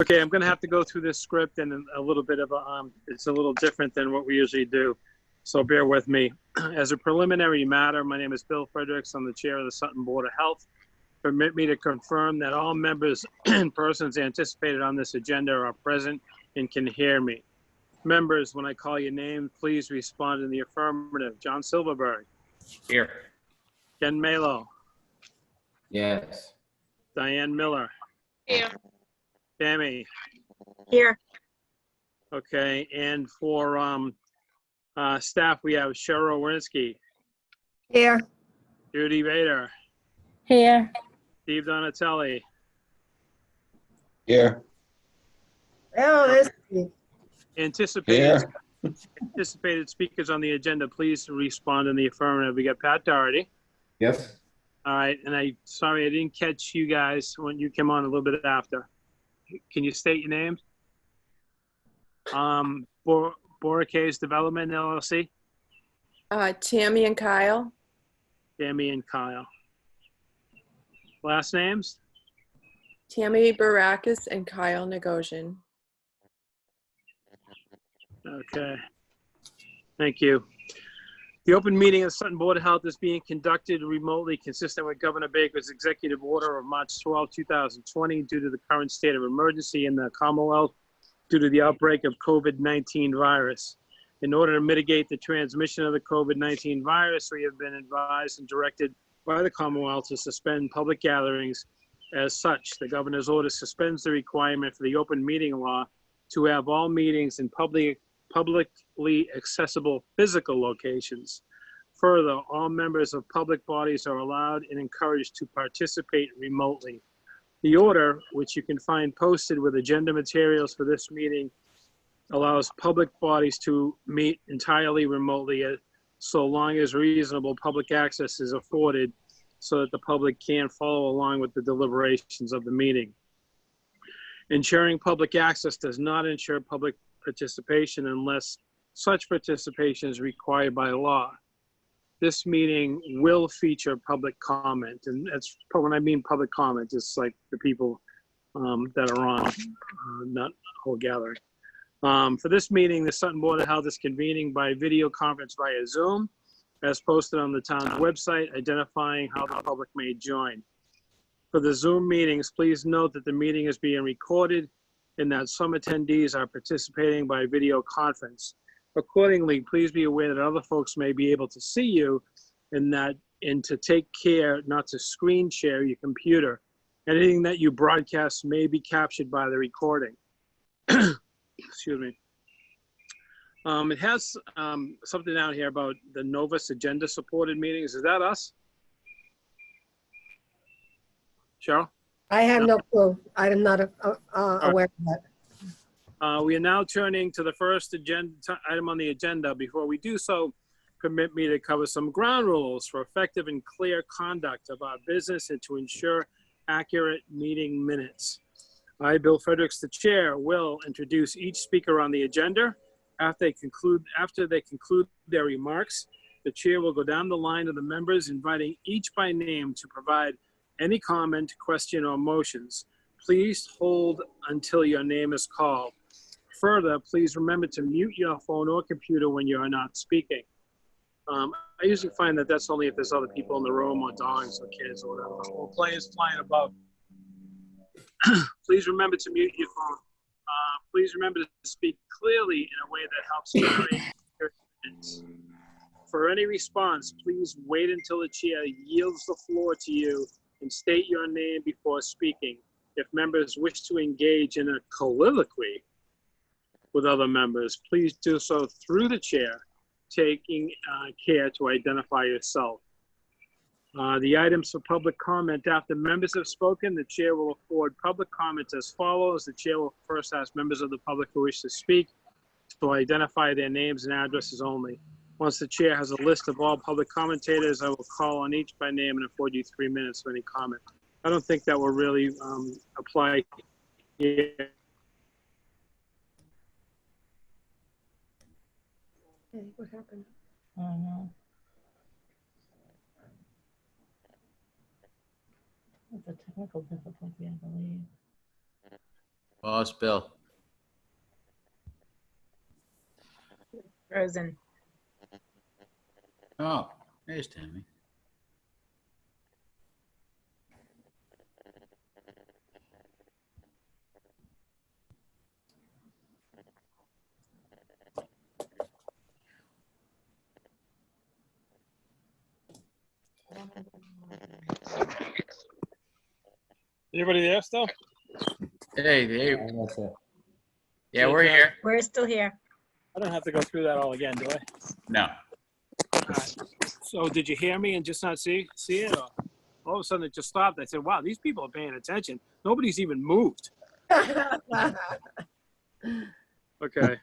Okay, I'm going to have to go through this script and a little bit of it's a little different than what we usually do. So bear with me. As a preliminary matter, my name is Bill Fredericks. I'm the chair of the Sutton Board of Health. Permit me to confirm that all members and persons anticipated on this agenda are present and can hear me. Members, when I call your name, please respond in the affirmative. John Silverberg. Here. Ken Malo. Yes. Diane Miller. Here. Tammy. Here. Okay, and for staff, we have Cheryl Winsky, Here. Judy Vader, Here. Steve Donatelli, Here. Oh, there's Steve. anticipated speakers on the agenda, please respond in the affirmative. We got Pat Doherty. Yes. All right, and sorry I didn't catch you guys when you came on a little bit after. Can you state your names? Boracay's Development LLC. Tammy and Kyle. Tammy and Kyle. Last names? Tammy Barakis and Kyle Negosian. Okay. Thank you. The open meeting of the Sutton Board of Health is being conducted remotely consistent with Governor Baker's executive order of March 12, 2020 due to the current state of emergency in the Commonwealth due to the outbreak of COVID-19 virus. In order to mitigate the transmission of the COVID-19 virus, we have been advised and directed by the Commonwealth to suspend public gatherings. As such, the governor's order suspends the requirement for the open meeting law to have all meetings in publicly accessible physical locations. Further, all members of public bodies are allowed and encouraged to participate remotely. The order, which you can find posted with agenda materials for this meeting, allows public bodies to meet entirely remotely so long as reasonable public access is afforded so that the public can follow along with the deliberations of the meeting. Ensuring public access does not ensure public participation unless such participation is required by law. This meeting will feature public comment, and that's when I mean public comment, it's like the people that are on, not a whole gathering. For this meeting, the Sutton Board of Health is convening by video conference via Zoom, as posted on the town's website, identifying how the public may join. For the Zoom meetings, please note that the meeting is being recorded and that some attendees are participating by video conference. Accordingly, please be aware that other folks may be able to see you and to take care not to screen share your computer. Anything that you broadcast may be captured by the recording. Excuse me. It has something down here about the Novus agenda supported meetings. Is that us? Cheryl? I have no clue. I am not aware of that. We are now turning to the first item on the agenda. Before we do so, permit me to cover some ground rules for effective and clear conduct of our business and to ensure accurate meeting minutes. I, Bill Fredericks, the chair, will introduce each speaker on the agenda. After they conclude their remarks, the chair will go down the line of the members, inviting each by name to provide any comment, question, or motions. Please hold until your name is called. Further, please remember to mute your phone or computer when you are not speaking. I usually find that that's only if there's other people in the room or dogs or kids or whatever, or players flying above. Please remember to mute your phone. Please remember to speak clearly in a way that helps generate your minutes. For any response, please wait until the chair yields the floor to you and state your name before speaking. If members wish to engage in a colloquy with other members, please do so through the chair, taking care to identify yourself. The items for public comment: after members have spoken, the chair will afford public comments as follows. The chair will first ask members of the public who wish to speak to identify their names and addresses only. Once the chair has a list of all public commentators, I will call on each by name and afford you 3 minutes for any comment. I don't think that will really apply here. Hey, what happened? I don't know. It's a technical difficulty, I believe. Pause, Bill. Frozen. Oh, there's Tammy. Anybody there still? Hey, yeah, we're Okay. here. We're still here. I don't have to go through that all again, do I? No. All right. So did you hear me and just not see it? Or all of a sudden it just stopped. I said, wow, these people are paying attention. Nobody's even moved. Okay. Okay.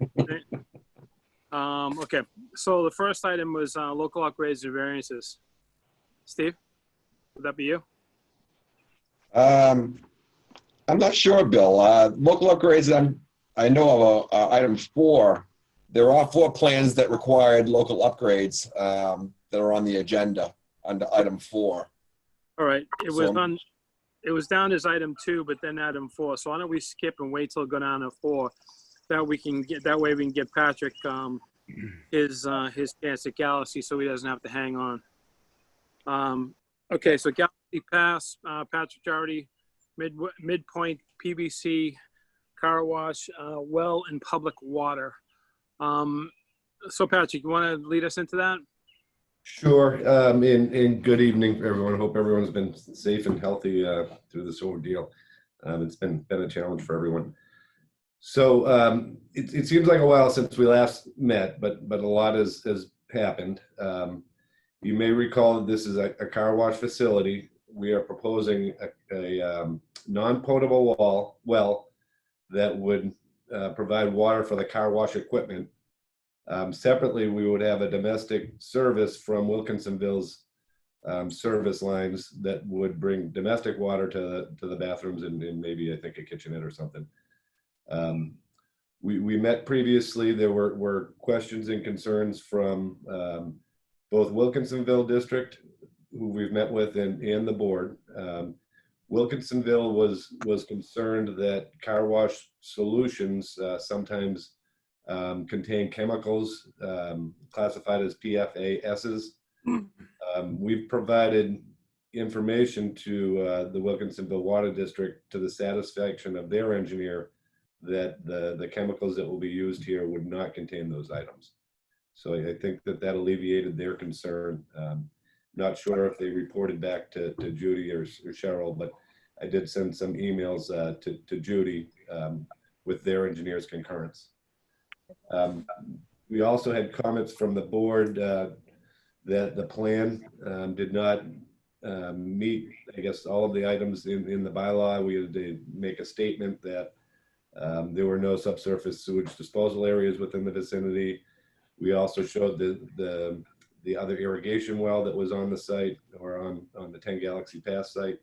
So the first item was local upgrades and variances. Steve, would that be you? I'm not sure, Bill. Local upgrades, I know of item 4. There are 4 plans that required local upgrades that are on the agenda under item 4. All right. It was So- on. It was down as item 2, but then item 4. So why don't we skip and wait till it go down to 4? That way we can get Patrick his chance at Galaxy, so he doesn't have to hang on. Okay, so Galaxy Pass, Patrick already, midpoint PVC, car wash, well and public water. So Patrick, you want to lead us into that? Sure. And good evening, everyone. Hope everyone's been safe and healthy through this ordeal. It's been a challenge for everyone. So it seems like a while since we last met, but a lot has happened. You may recall that this is a car wash facility. We are proposing a non-potable well that would provide water for the car wash equipment. Separately, we would have a domestic service from Wilkinsonville's service lines that would bring domestic water to the bathrooms and maybe, I think, a kitchenette or something. We met previously. There were questions and concerns from both Wilkinsonville District, who we've met with, and the board. Wilkinsonville was concerned that car wash solutions sometimes contain chemicals classified as PFASs. We've provided information to the Wilkinsonville Water District to the satisfaction of their engineer that the chemicals that will be used here would not contain those items. So I think that alleviated their concern. Not sure if they reported back to Judy or Cheryl, but I did send some emails to Judy with their engineer's concurrence. We also had comments from the board that the plan did not meet, I guess, all of the items in the bylaw. We had to make a statement that there were no subsurface sewage disposal areas within the vicinity. We also showed the other irrigation well that was on the site, or on the 10 Galaxy Pass site.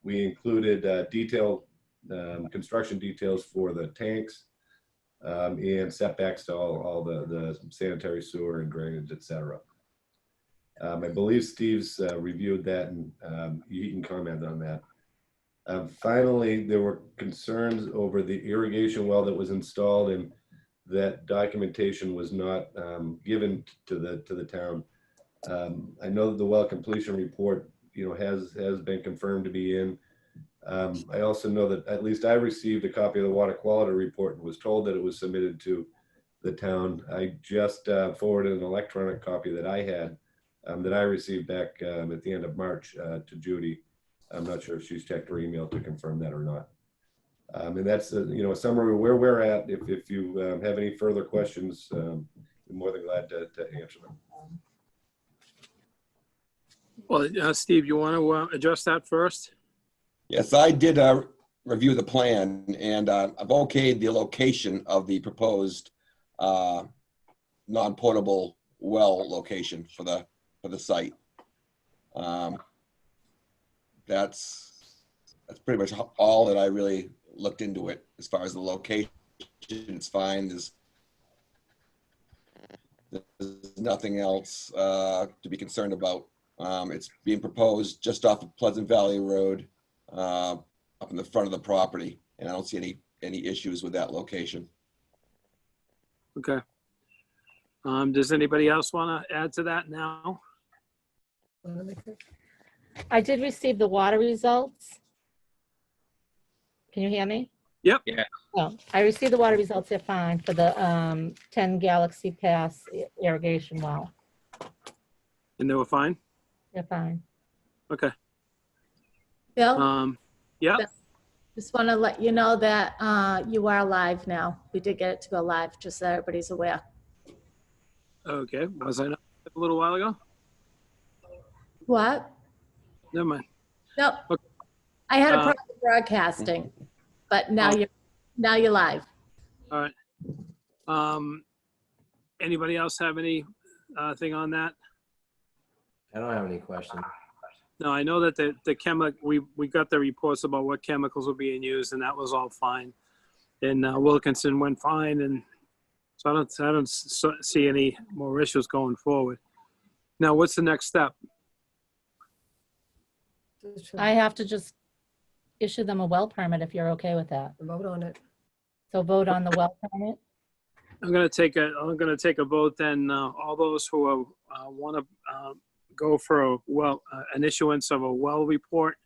We included detailed construction details for the tanks and setbacks to all the sanitary sewer and drainage, etc. I believe Steve's reviewed that, and he can comment on that. Finally, there were concerns over the irrigation well that was installed, and that documentation was not given to the town. I know that the well completion report, has been confirmed to be in. I also know that at least I received a copy of the water quality report and was told that it was submitted to the town. I just forwarded an electronic copy that I had that I received back at the end of March to Judy. I'm not sure if she's checked her email to confirm that or not. And that's a summary of where we're at. If you have any further questions, I'm more than glad to answer them. Well, Steve, you want to address that first? Yes, I did review the plan, and I've okayed the location of the proposed non-potable well location for the site. That's pretty much all that I really looked into it. As far as the location, it's fine. There's nothing else to be concerned about. It's being proposed just off of Pleasant Valley Road, up in the front of the property, and I don't see any issues with that location. Okay. Does anybody else want to add to that now? I did receive the water results. Can you hear me? Yep. Yeah. Oh, I received the water results. They're fine for the 10 Galaxy Pass irrigation well. And they were fine? They're fine. Okay. Bill, Yeah. just want to let you know that you are live now. We did get it to go live, just so everybody's aware. Okay. Was I not a little while ago? What? Never mind. Nope. Okay. I had a problem broadcasting, but now you're live. All right. Anybody else have any thing on that? I don't have any questions. No, I know that the we got the reports about what chemicals were being used, and that was all fine. And Wilkinson went fine, and so I don't see any more issues going forward. Now, what's the next step? I have to just issue them a well permit if you're okay with that. Vote on it. So vote on the well permit. I'm gonna take a vote then. All those who want to go for an issuance of a well report,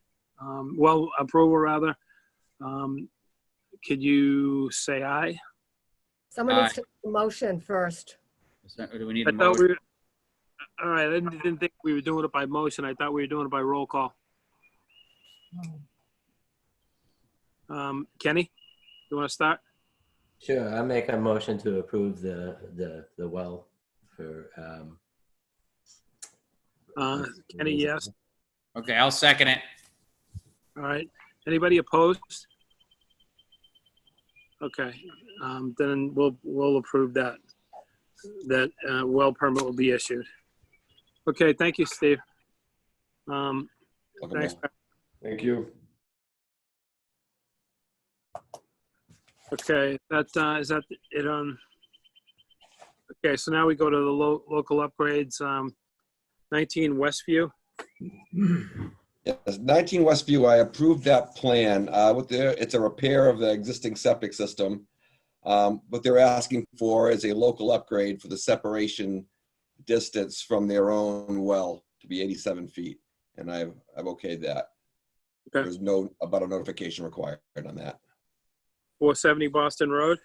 well approval rather. Could you say aye? Someone needs to make a motion first. Do we need I a thought motion? all right, I didn't think we were doing it by motion. I thought we were doing it by roll call. Kenny, you want to start? Sure, I make a motion to approve the well for, Kenny, yes. Okay, I'll second it. All right. Anybody opposed? Okay. Then we'll approve that well permit will be issued. Okay. Thank you, Steve. Thanks. Thank you. Okay. Is that it on? Okay. So now we go to the local upgrades. 19 Westview. Yes, 19 Westview, I approved that plan. It's a repair of the existing septic system. What they're asking for is a local upgrade for the separation distance from their own well to be 87 feet. And I've okayed that. Okay. There's no about a notification required on that. 470 Boston Road.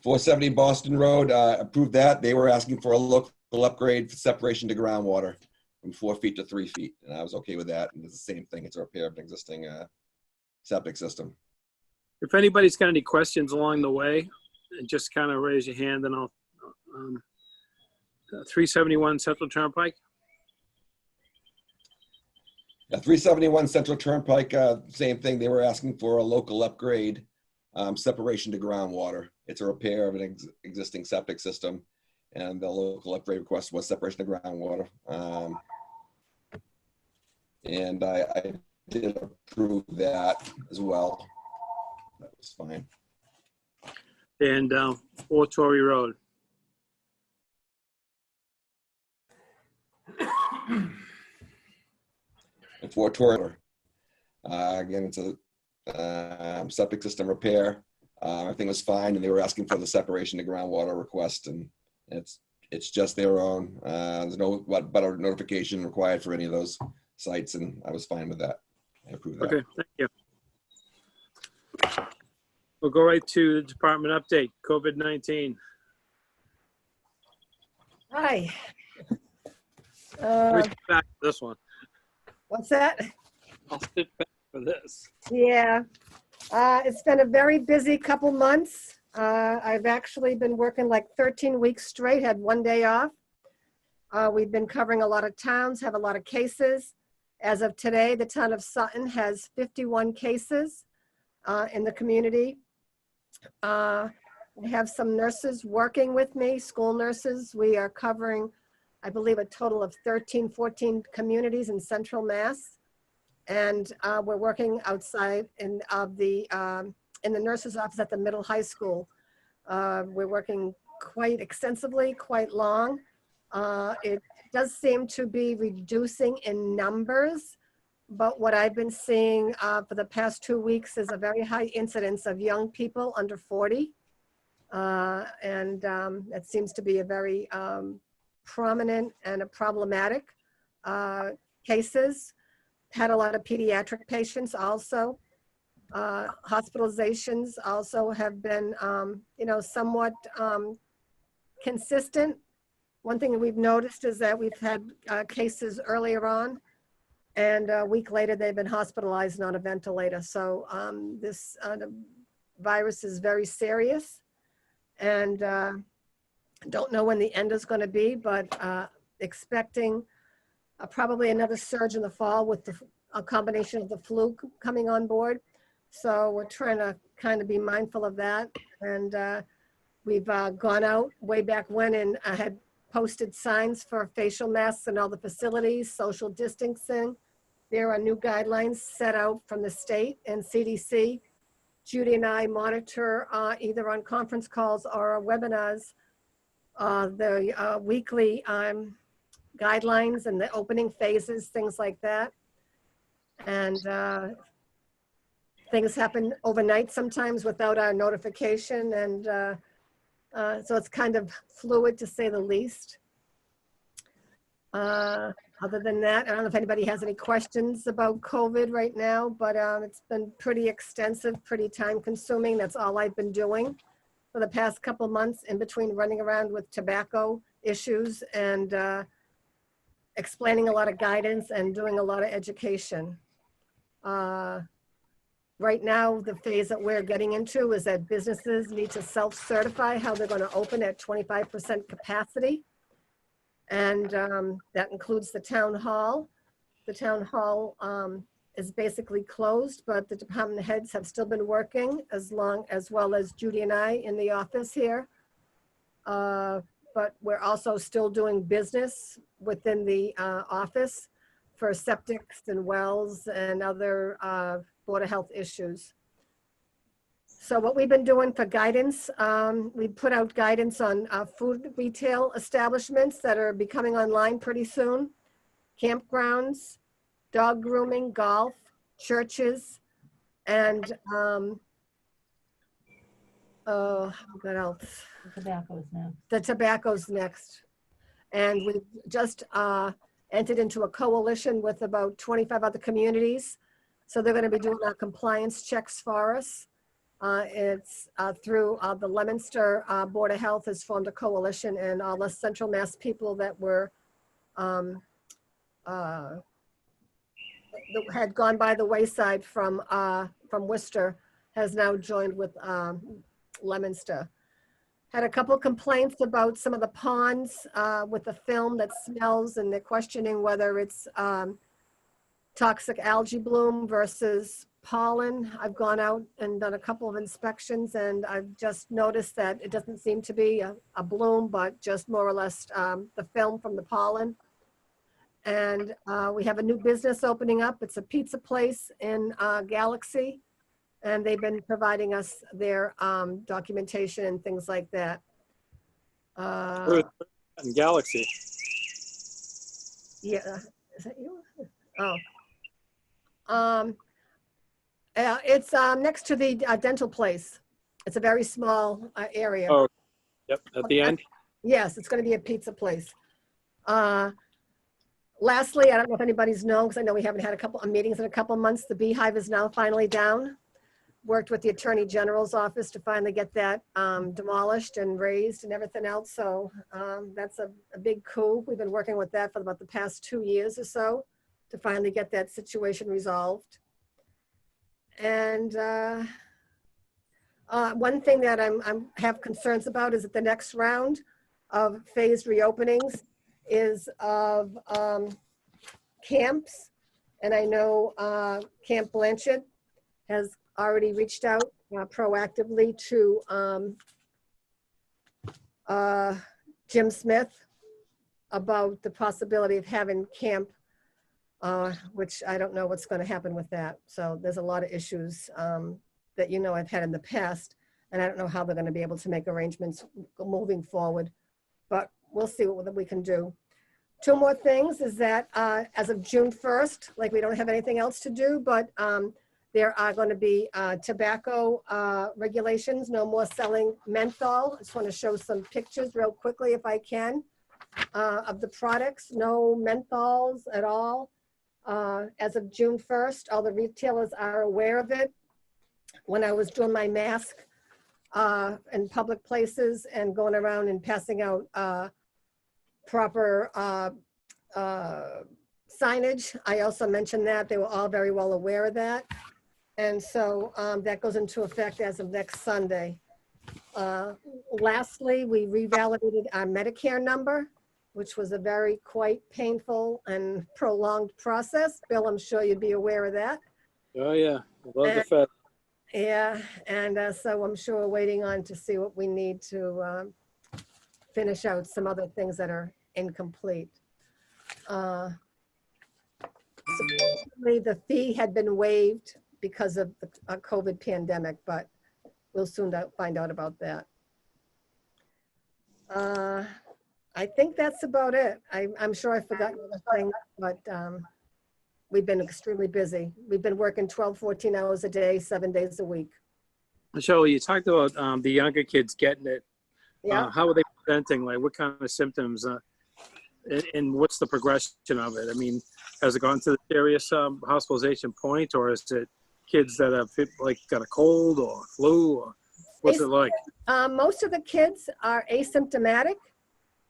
470 Boston Road, approved that. They were asking for a local upgrade for separation to groundwater from 4 feet to 3 feet. And I was okay with that. And it's the same thing. It's a repair of an existing septic system. If anybody's got any questions along the way, just kind of raise your hand and I'll 371 Central Turnpike. Yeah, 371 Central Turnpike, same thing. They were asking for a local upgrade, separation to groundwater. It's a repair of an existing septic system, and the local upgrade request was separation to groundwater. And I did approve that as well. That was fine. And 4 Torrey Road. And 4 Torrey, again, it's a septic system repair. Everything was fine, and they were asking for the separation to groundwater request, and it's just their own. There's no better notification required for any of those sites, and I was fine with that. I approve that. Okay, thank you. We'll go right to the department update, COVID-19. Hi. Let me sit back for this one. What's that? I'll sit back for this. Yeah. It's been a very busy couple months. I've actually been working like 13 weeks straight, had one day off. We've been covering a lot of towns, have a lot of cases. As of today, the town of Sutton has 51 cases in the community. I have some nurses working with me, school nurses. We are covering, I believe, a total of 13, 14 communities in Central Mass. And we're working outside in the nurse's office at the middle high school. We're working quite extensively, quite long. It does seem to be reducing in numbers. But what I've been seeing for the past 2 weeks is a very high incidence of young people under 40. And it seems to be a very prominent and a problematic cases. Had a lot of pediatric patients also. Hospitalizations also have been, somewhat consistent. One thing that we've noticed is that we've had cases earlier on, and a week later they've been hospitalized and on a ventilator. So this virus is very serious, and don't know when the end is going to be, but expecting probably another surge in the fall with a combination of the flu coming on board. So we're trying to kind of be mindful of that. And we've gone out way back when and I had posted signs for facial masks in all the facilities, social distancing. There are new guidelines set out from the state and CDC. Judy and I monitor either on conference calls or webinars the weekly guidelines and the opening phases, things like that. And things happen overnight sometimes without our notification. And so it's kind of fluid to say the least. Other than that, I don't know if anybody has any questions about COVID right now, but it's been pretty extensive, pretty time consuming. That's all I've been doing for the past couple months in between running around with tobacco issues and explaining a lot of guidance and doing a lot of education. Right now, the phase that we're getting into is that businesses need to self-certify how they're going to open at 25% capacity. And that includes the town hall. The town hall is basically closed, but the department heads have still been working as well as Judy and I in the office here. But we're also still doing business within the office for septics and wells and other Board of Health issues. So what we've been doing for guidance, we put out guidance on food retail establishments that are becoming online pretty soon, campgrounds, dog grooming, golf, churches, and what else? Tobacco's now. The tobacco's next. And we've just entered into a coalition with about 25 other communities. So they're going to be doing our compliance checks for us. It's through the Leominster Board of Health has formed a coalition, and all the Central Mass people that were that had gone by the wayside from Worcester has now joined with Leominster. Had a couple complaints about some of the ponds with the film that smells, and they're questioning whether it's toxic algae bloom versus pollen. I've gone out and done a couple of inspections, and I've just noticed that it doesn't seem to be a bloom, but just more or less the film from the pollen. And we have a new business opening up. It's a pizza place in Galaxy, and they've been providing us their documentation and things like that. In Galaxy. Yeah, is that you? Oh. It's next to the dental place. It's a very small area. Oh, yep, at the end. Yes, it's going to be a pizza place. Lastly, I don't know if anybody's known, because I know we haven't had a couple of meetings in a couple of months. The Beehive is now finally down. Worked with the Attorney General's office to finally get that demolished and raised and everything else. So that's a big coup. We've been working with that for about the past 2 years or so to finally get that situation resolved. And one thing that I have concerns about is that the next round of phased reopenings is of camps. And I know Camp Blanchard has already reached out proactively to Jim Smith about the possibility of having camp, which I don't know what's going to happen with that. So there's a lot of issues that I've had in the past, and I don't know how they're going to be able to make arrangements moving forward, but we'll see what we can do. Two more things is that as of June 1st, like we don't have anything else to do, but there are going to be tobacco regulations, no more selling menthol. I just want to show some pictures real quickly if I can of the products. No menthols at all. As of June 1st, all the retailers are aware of it. When I was doing my mask in public places and going around and passing out proper signage, I also mentioned that. They were all very well aware of that. And so that goes into effect as of next Sunday. Lastly, we revalidated our Medicare number, which was a very quite painful and prolonged process. Bill, I'm sure you'd be aware of that. Oh, yeah. Love the fact. Yeah, and so I'm sure we're waiting on to see what we need to finish out some other things that are incomplete. Supposedly the fee had been waived because of the COVID pandemic, but we'll soon find out about that. I think that's about it. I'm sure I forgot another thing, but we've been extremely busy. We've been working 12, 14 hours a day, 7 days a week. Michelle, you talked about the younger kids getting it. Yeah. How are they presenting? Like, what kind of symptoms? And what's the progression of it? I mean, has it gone to the serious hospitalization point, or is it kids that have like got a cold or flu, or what's it like? Most of the kids are asymptomatic,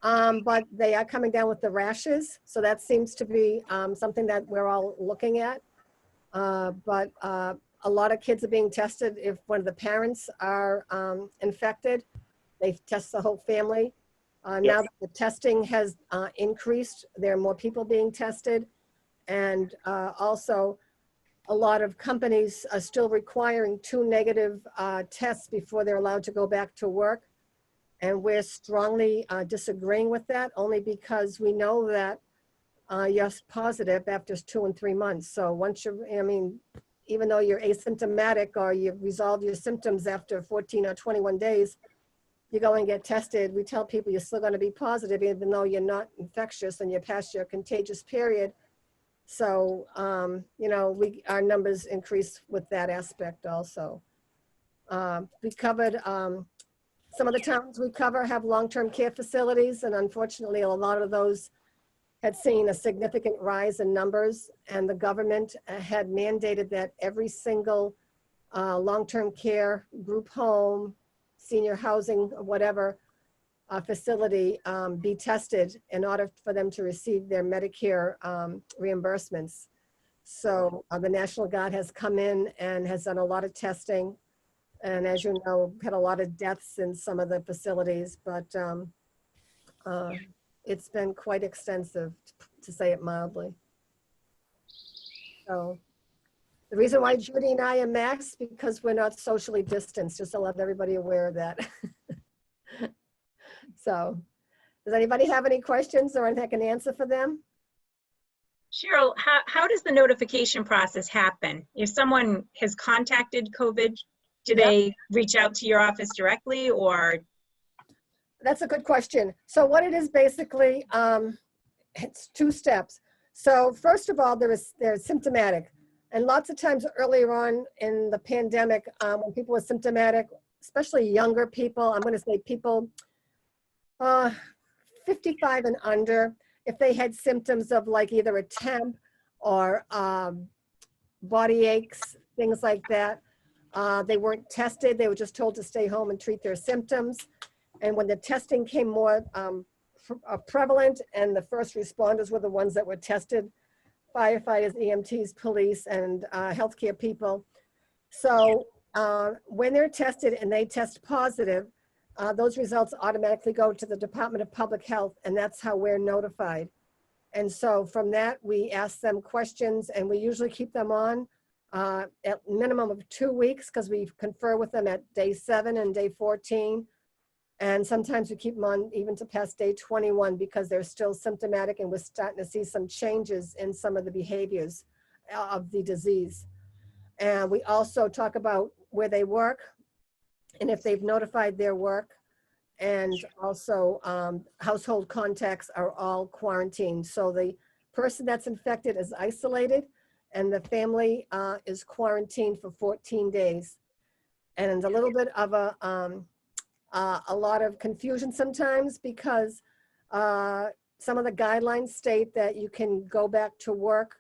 but they are coming down with the rashes. So that seems to be something that we're all looking at. But a lot of kids are being tested. If one of the parents are infected, they test the whole family. Now that the testing has increased, there are more people being tested. And also, a lot of companies are still requiring 2 negative tests before they're allowed to go back to work. And we're strongly disagreeing with that, only because we know that you're positive after 2 and 3 months. So once you're, I mean, even though you're asymptomatic or you've resolved your symptoms after 14 or 21 days, you go and get tested. We tell people you're still going to be positive, even though you're not infectious and you're past your contagious period. So, you know, our numbers increase with that aspect also. We covered, some of the towns we cover have long-term care facilities, and unfortunately a lot of those had seen a significant rise in numbers, and the government had mandated that every single long-term care, group home, senior housing, whatever facility be tested in order for them to receive their Medicare reimbursements. So the National Guard has come in and has done a lot of testing. And as you know, had a lot of deaths in some of the facilities, but it's been quite extensive, to say it mildly. So the reason why Judy and I are masked, because we're not socially distanced, just to let everybody aware of that. So does anybody have any questions or anything I can answer for them? Cheryl, how does the notification process happen? If someone has contacted COVID, do they reach out to your office directly, or? That's a good question. So what it is basically, it's 2 steps. So first of all, they're symptomatic. And lots of times earlier on in the pandemic, when people were symptomatic, especially younger people, I'm gonna say people 55 and under, if they had symptoms of like either a temp or body aches, things like that, they weren't tested. They were just told to stay home and treat their symptoms. And when the testing came more prevalent and the first responders were the ones that were tested, firefighters, EMTs, police, and healthcare people. So when they're tested and they test positive, those results automatically go to the Department of Public Health, and that's how we're notified. And so from that, we ask them questions, and we usually keep them on at minimum of 2 weeks, because we confer with them at day 7 and day 14. And sometimes we keep them on even to past day 21, because they're still symptomatic, and we're starting to see some changes in some of the behaviors of the disease. And we also talk about where they work, and if they've notified their work, and also household contacts are all quarantined. So the person that's infected is isolated, and the family is quarantined for 14 days. And it's a little bit of a lot of confusion sometimes because some of the guidelines state that you can go back to work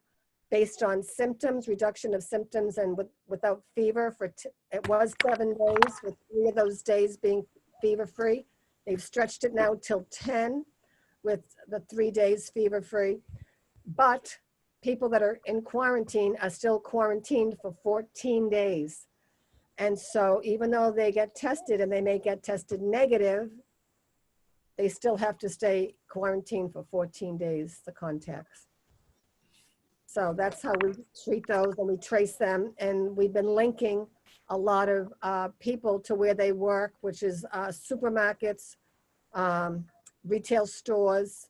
based on symptoms, reduction of symptoms, and without fever for, it was 7 days, with 3 of those days being fever-free. They've stretched it now till 10 with the 3 days fever-free. But people that are in quarantine are still quarantined for 14 days. And so even though they get tested and they may get tested negative, they still have to stay quarantined for 14 days, the contacts. So that's how we treat those, and we trace them. And we've been linking a lot of people to where they work, which is supermarkets, retail stores,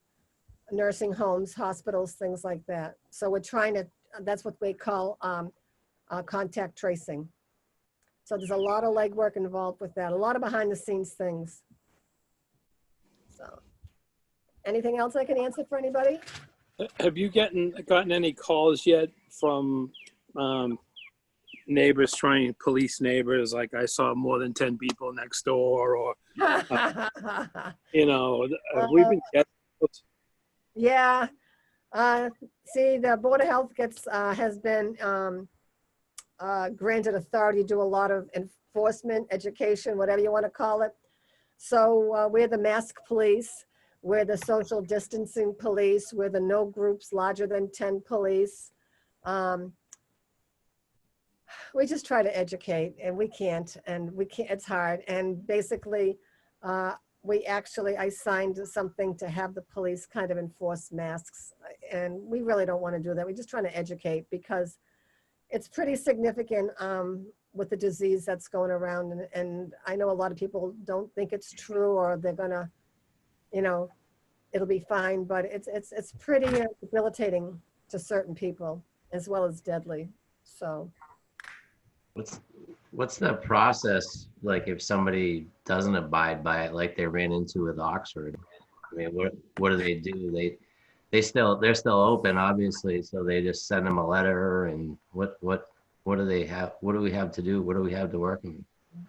nursing homes, hospitals, things like that. So we're trying to, that's what we call contact tracing. So there's a lot of legwork involved with that, a lot of behind the scenes things. So, anything else I can answer for anybody? Have you gotten any calls yet from neighbors police neighbors, like I saw more than 10 people next door, or, you know, we've been getting those. Yeah. See, the Board of Health has been granted authority to do a lot of enforcement, education, whatever you want to call it. So we're the mask police, we're the social distancing police, we're the no groups larger than 10 police. We just try to educate, and we can't, it's hard. And basically, I signed something to have the police kind of enforce masks, and we really don't want to do that. We're just trying to educate because it's pretty significant with the disease that's going around. And I know a lot of people don't think it's true, or they're gonna, you know, it'll be fine, but it's pretty debilitating to certain people as well as deadly. So. What's the process like if somebody doesn't abide by it, like they ran into with Oxford? I mean, what do they do? They're still open, obviously, so they just send them a letter, and what do they have? What do we have to do? What do we have to work on?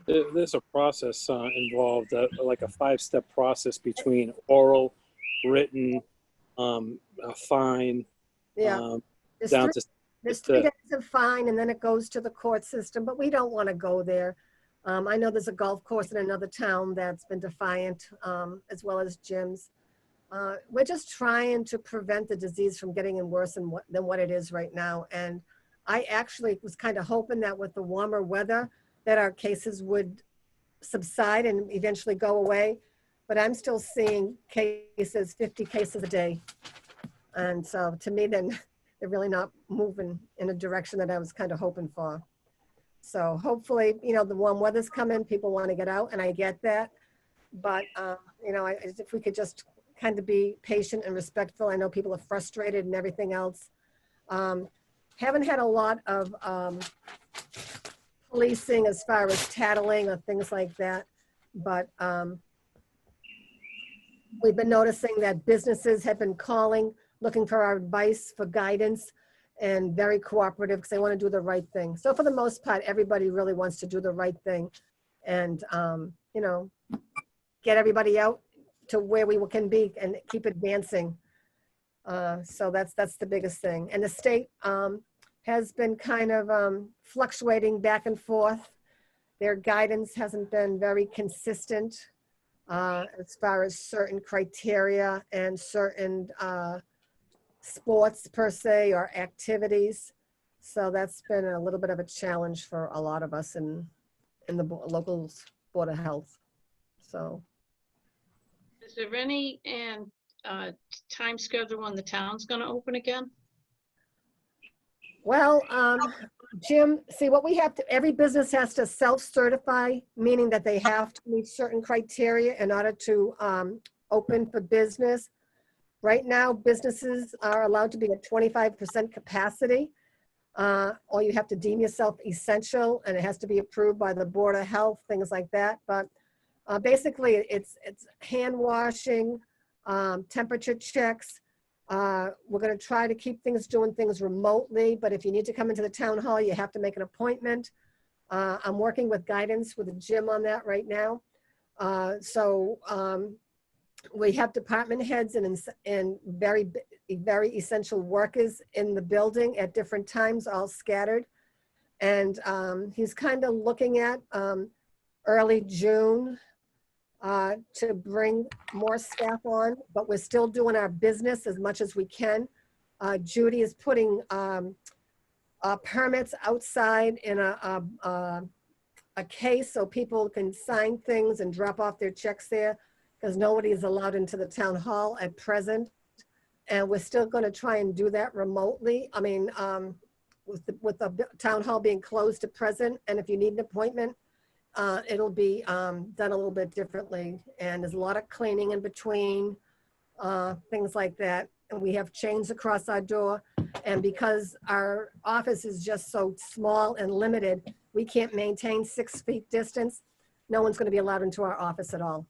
There's a process involved, like a 5-step process between oral, written, a fine, Yeah. down to. There's 3 days of fine, and then it goes to the court system, but we don't want to go there. I know there's a golf course in another town that's been defiant, as well as gyms. We're just trying to prevent the disease from getting worse than what it is right now. And I actually was kind of hoping that with the warmer weather that our cases would subside and eventually go away. But I'm still seeing cases, 50 cases a day. And so to me, then they're really not moving in a direction that I was kind of hoping for. So hopefully, you know, the warm weather's coming, people want to get out, and I get that. But, you know, if we could just kind of be patient and respectful. I know people are frustrated and everything else. Haven't had a lot of policing as far as tattling or things like that. But we've been noticing that businesses have been calling, looking for our advice, for guidance, and very cooperative because they want to do the right thing. So for the most part, everybody really wants to do the right thing and, you know, get everybody out to where we can be and keep advancing. So that's the biggest thing. And the state has been kind of fluctuating back and forth. Their guidance hasn't been very consistent as far as certain criteria and certain sports per se or activities. So that's been a little bit of a challenge for a lot of us in the local Board of Health. So. Is there any time schedule when the town's going to open again? Well, Jim, see what we have to, every business has to self-certify, meaning that they have to meet certain criteria in order to open for business. Right now, businesses are allowed to be at 25% capacity, or you have to deem yourself essential, and it has to be approved by the Board of Health, things like that. But Basically, it's hand washing, temperature checks. We're going to try to keep doing things remotely, but if you need to come into the town hall, you have to make an appointment. I'm working with guidance with the gym on that right now. We have department heads and very essential workers in the building at different times, all scattered. And he's kind of looking at early June to bring more staff on, but we're still doing our business as much as we can. Judy is putting permits outside in a case so people can sign things and drop off their checks there, because nobody is allowed into the town hall at present. And we're still going to try and do that remotely. I mean, with the town hall being closed at present, and if you need an appointment, it'll be done a little bit differently. And there's a lot of cleaning in between, things like that. And we have chains across our door. And because our office is just so small and limited, we can't maintain 6 feet distance. No one's going to be allowed into our office at all.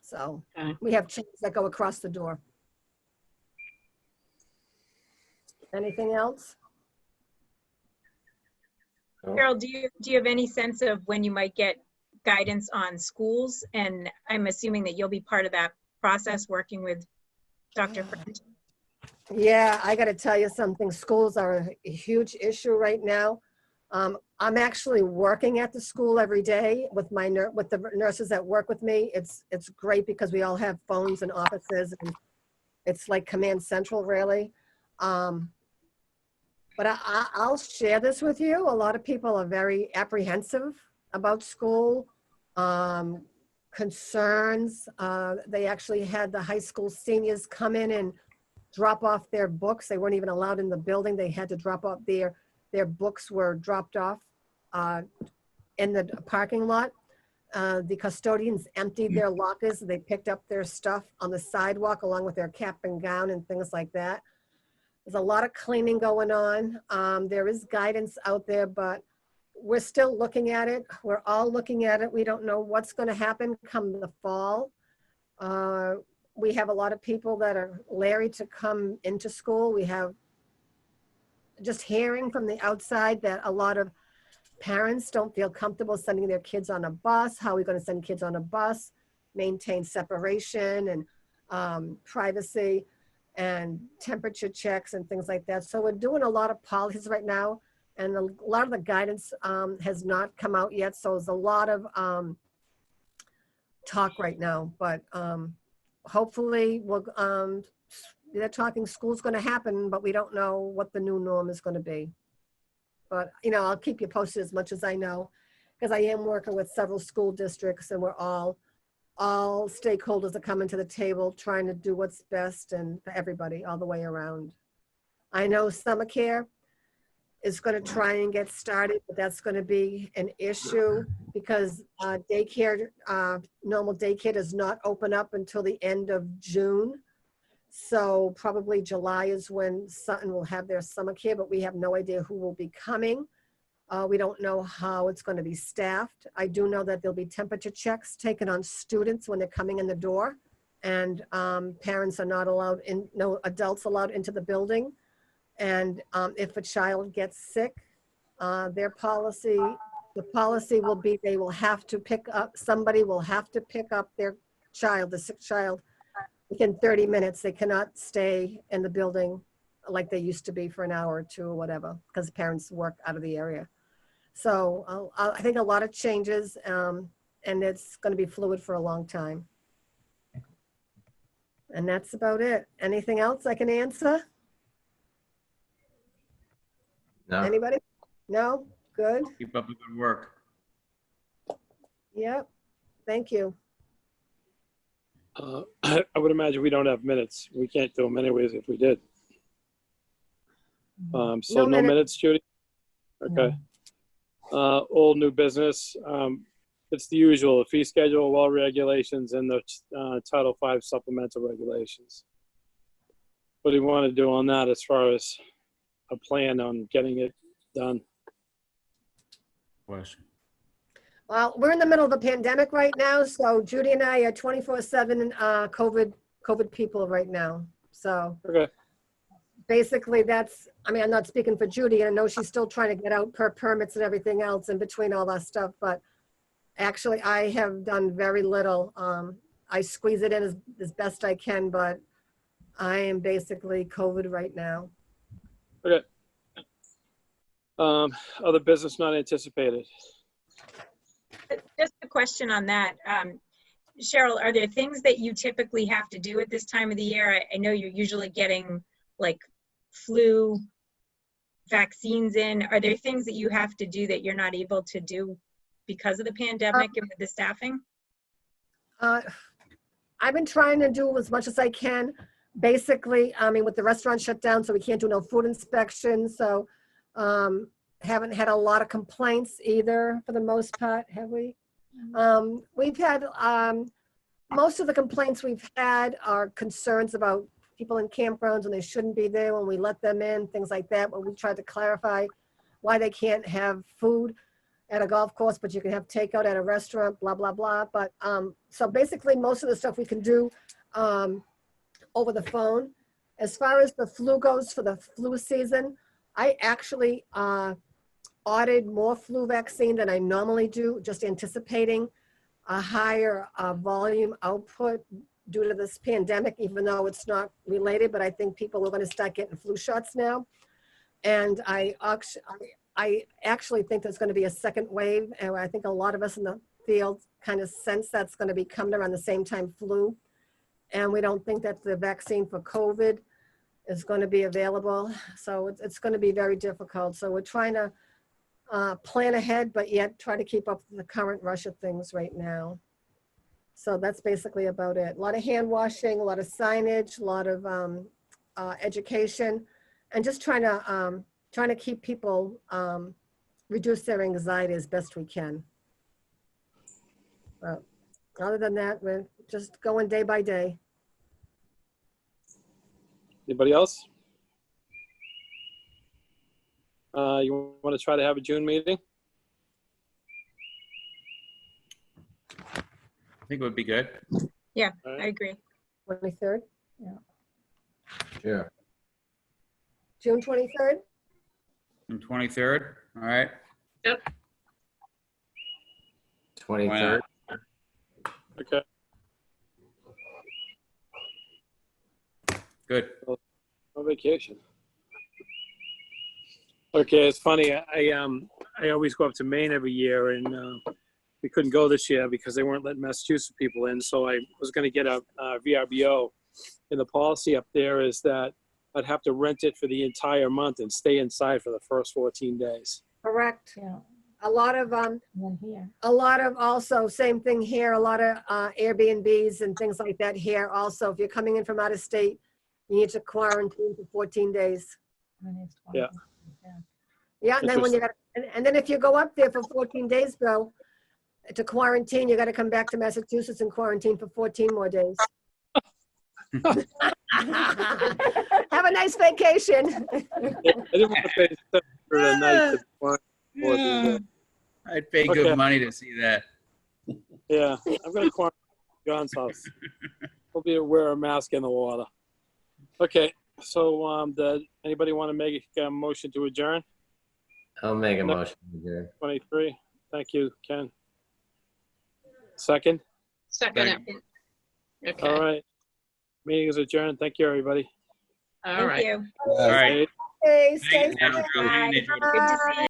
So we have chains that go across the door. Anything else? Carol, do you have any sense of when you might get guidance on schools? And I'm assuming that you'll be part of that process working with Dr. Friend. Yeah, I got to tell you something. Schools are a huge issue right now. I'm actually working at the school every day with the nurses that work with me. It's great because we all have phones and offices, and it's like command central, really. But I'll share this with you. A lot of people are very apprehensive about school, concerns. They actually had the high school seniors come in and drop off their books. They weren't even allowed in the building. They had to drop off their books were dropped off in the parking lot. The custodians emptied their lockers. They picked up their stuff on the sidewalk along with their cap and gown and things like that. There's a lot of cleaning going on. There is guidance out there, but we're still looking at it. We're all looking at it. We don't know what's going to happen come the fall. We have a lot of people that are leery to come into school. We have just hearing from the outside that a lot of parents don't feel comfortable sending their kids on a bus. How are we going to send kids on a bus, maintain separation and privacy and temperature checks and things like that. So we're doing a lot of policies right now, and a lot of the guidance has not come out yet. So there's a lot of talk right now, but hopefully they're talking school's going to happen, but we don't know what the new norm is going to be. But, I'll keep you posted as much as I know, because I am working with several school districts, and we're all stakeholders are coming to the table trying to do what's best and for everybody all the way around. I know summer care is going to try and get started, but that's going to be an issue because normal daycare does not open up until the end of June. So probably July is when Sutton will have their summer care, but we have no idea who will be coming. We don't know how it's going to be staffed. I do know that there'll be temperature checks taken on students when they're coming in the door, and parents are not allowed in, no adults allowed into the building. And if a child gets sick, the policy will be they will have to somebody will have to pick up their child, the sick child, within 30 minutes. They cannot stay in the building like they used to be for an hour or two or whatever, because the parents work out of the area. So I think a lot of changes, and it's going to be fluid for a long time. And that's about it. Anything else I can answer? No. Anybody? No? Good. Keep up the good work. Yep. Thank you. I would imagine we don't have minutes. We can't do them anyways if we did. So no minutes, Judy? Okay. Old new business. It's the usual, the fee schedule, law regulations, and the Title V supplemental regulations. What do you want to do on that as far as a plan on getting it done? Question. Well, we're in the middle of a pandemic right now, so Judy and I are 24/7 COVID people right now. So Okay. basically that's, I mean, I'm not speaking for Judy. I know she's still trying to get out per permits and everything else in between all that stuff, but actually I have done very little. I squeeze it in as best I can, but I am basically COVID right now. Okay. Other business not anticipated. Just a question on that. Cheryl, are there things that you typically have to do at this time of the year? I know you're usually getting like flu vaccines in. Are there things that you have to do that you're not able to do because of the pandemic and with the staffing? I've been trying to do as much as I can. Basically, I mean, with the restaurant shut down, so we can't do no food inspections. So haven't had a lot of complaints either for the most part, have we? We've had, most of the complaints we've had are concerns about people in campgrounds and they shouldn't be there when we let them in, things like that. But we tried to clarify why they can't have food at a golf course, but you can have takeout at a restaurant, blah, blah, blah. But so basically most of the stuff we can do over the phone. As far as the flu goes for the flu season, I actually ordered more flu vaccine than I normally do, just anticipating a higher volume output due to this pandemic, even though it's not related, but I think people are going to start getting flu shots now. And I actually think there's going to be a second wave, and I think a lot of us in the field kind of sense that's going to be coming around the same time flu. And we don't think that the vaccine for COVID is going to be available. So it's going to be very difficult. So we're trying to plan ahead, but yet try to keep up with the current rush of things right now. So that's basically about it. A lot of hand washing, a lot of signage, a lot of education, and just trying to keep people, reduce their anxiety as best we can. But other than that, we're just going day by day. Anybody else? You want to try to have a June meeting? I think it would be good. Yeah, All right. I agree. 23rd, Yeah. June 23rd. And 23rd, all right. 23rd. Okay. Good. No vacation. Okay, it's funny. I always go up to Maine every year, and we couldn't go this year because they weren't letting Massachusetts people in. So I was going to get a VRBO, and the policy up there is that I'd have to rent it for the entire month and stay inside for the first 14 days. Correct. Yeah. A lot of And then here. a lot of also same thing here. A lot of Airbnbs and things like that here. Also, if you're coming in from out of state, you need to quarantine for 14 days. And then it's Yeah. 20. Yeah, and then when you got, and then if you go up there for 14 days, Bill, to quarantine, you got to come back to Massachusetts and quarantine for 14 more days. Have a nice vacation. Yeah, I didn't want to pay $700 a night to quarantine 14 days. I'd pay Okay. good money to see that. Yeah, I'm going to quarantine at John's house. We'll be wear a mask in the water. Okay, so anybody want to make a motion to adjourn? I'll make a No. motion to adjourn. 23. Thank you, Ken. Second? Second. Okay, All right. Meeting is adjourned. Thank you, everybody. all Thank right. you. All right. Hey, stay Thanks, safe. Andrew. Bye. Andrew. Good to see you.